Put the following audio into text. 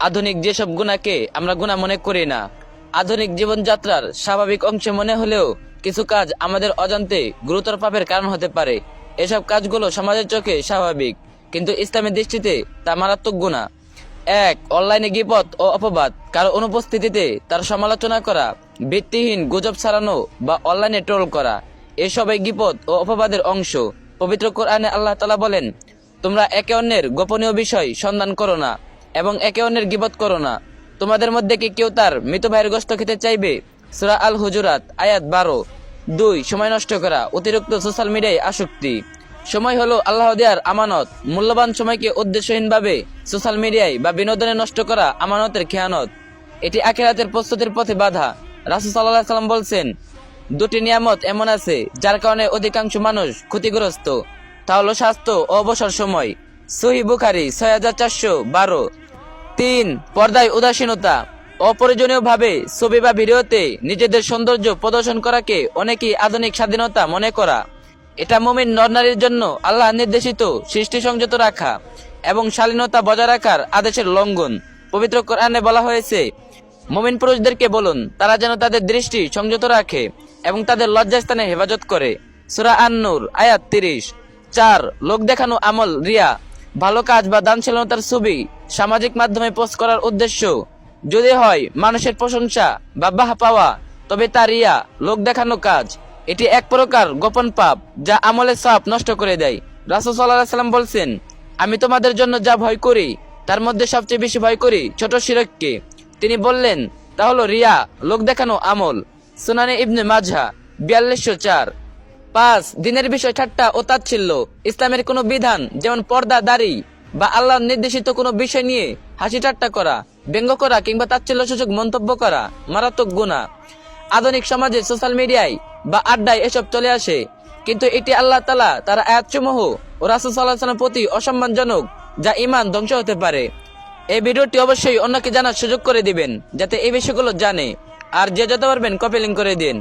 আধুনিক যেসব গুণাকে আমরা গুনাহ মনে করি না, আধুনিক জীবনযাত্রার স্বাভাবিক অংশ মনে হলেও কিছু কাজ আমাদের অজান্তে গুরুতর পাপের কারণ হতে পারে। এসব কাজগুলো সমাজের চোখে স্বাভাবিক, কিন্তু ইসলামের দৃষ্টিতে তা মারাত্মক গুনাহ। 1. অনলাইনে গীবত ও অপবাদ, কারো অনুপস্থিতিতে তার সমালোচনা করা, ভিত্তিহীন গুজব ছড়ানো বা অনলাইনে ট্রোল করা, এসবই গীবত ও অপবাদের অংশ। পবিত্র কোরআনে আল্লাহ তাআলা বলেন, তোমরা একে অন্যের গোপনীয় বিষয় সন্ধান করো না এবং একে অন্যের গীবত করো না। তোমাদের মধ্যে কি কেউ তার মৃত ভাইয়ের গোশত খেতে চাইবে? সূরা আল হুজুরাত আয়াত 12। 2. সময় নষ্ট করা, অতিরিক্ত সোশ্যাল মিডিয়ায় আসক্তি। সময় হলো আল্লাহ দেয়ার আমানত। মূল্যবান সময়কে উদ্দেশ্যহীনভাবে সোশ্যাল মিডিয়ায় বা বিনোদনে নষ্ট করা আমানতের খেয়ানত। এটি আখিরাতের প্রস্তুতির পথে বাধা। রাসূল সাল্লাল্লাহু আলাইহি সাল্লাম বলছেন, দুটি নিয়ামত এমন আছে যার কারণে অধিকাংশ মানুষ ক্ষতিগ্রস্ত, তা হলো স্বাস্থ্য ও অবসর সময়। সহিহ বুখারী 6412। 3. পর্দায় উদাসীনতা, অপ্রয়োজনীয়ভাবে ছবি বা ভিডিওতে নিজেদের সৌন্দর্য প্রদর্শন করাকে অনেকেই আধুনিক স্বাধীনতা মনে করা। এটা মুমিন নরনারীর জন্য আল্লাহ নির্দেশিত সৃষ্টি সংযত রাখা এবং শালীনতা বজায় রাখার আদেশের লঙ্ঘন। পবিত্র কোরআনে বলা হয়েছে, মুমিন পুরুষদেরকে বলুন তারা যেন তাদের দৃষ্টি সংযত রাখে এবং তাদের লজ্জাস্থানে হেফাজত করে। সূরা আন-নূর আয়াত 30। 4. লোক দেখানো আমল, রিয়া, ভালো কাজ বা দানশীলতার ছবি সামাজিক মাধ্যমে পোস্ট করার উদ্দেশ্য যদি হয় মানুষের প্রশংসা বা বাহ পাওয়া, তবে তা রিয়া, লোক দেখানো কাজ। এটি এক প্রকার গোপন পাপ যা আমলের সওয়াব নষ্ট করে দেয়। রাসূল সাল্লাল্লাহু আলাইহি সাল্লাম বলছেন, আমি তোমাদের জন্য যা ভয় করি তার মধ্যে সবচেয়ে বেশি ভয় করি ছোট শিরককে। তিনি বললেন, তা হলো রিয়া, লোক দেখানো আমল। সুনানে ইবনে মাজাহ 4204। 5. দিনের বিষয় ঠাট্টা ও তাচ্ছিল্য, ইসলামের কোনো বিধান যেমন পর্দা, দাড়ি বা আল্লাহর নির্দেশিত কোনো বিষয় নিয়ে হাসি ঠাট্টা করা, ব্যঙ্গ করা কিংবা তাচ্ছিল্যসূচক মন্তব্য করা মারাত্মক গুনাহ। আধুনিক সমাজে সোশ্যাল মিডিয়ায় বা আড্ডায় এসব চলে আসে, কিন্তু এটি আল্লাহ তাআলা তার আয়াতসমূহ ও রাসূল সাল্লাল্লাহু আলাইহি ওয়াসাল্লামের প্রতি অসম্মানজনক, যা ঈমান ধ্বংস হতে পারে। এই ভিডিওটি অবশ্যই অন্যকে জানার সুযোগ করে দিবেন যাতে এই বিষয়গুলো জানে, আর যে যত পারবেন কপি লিংক করে দিন।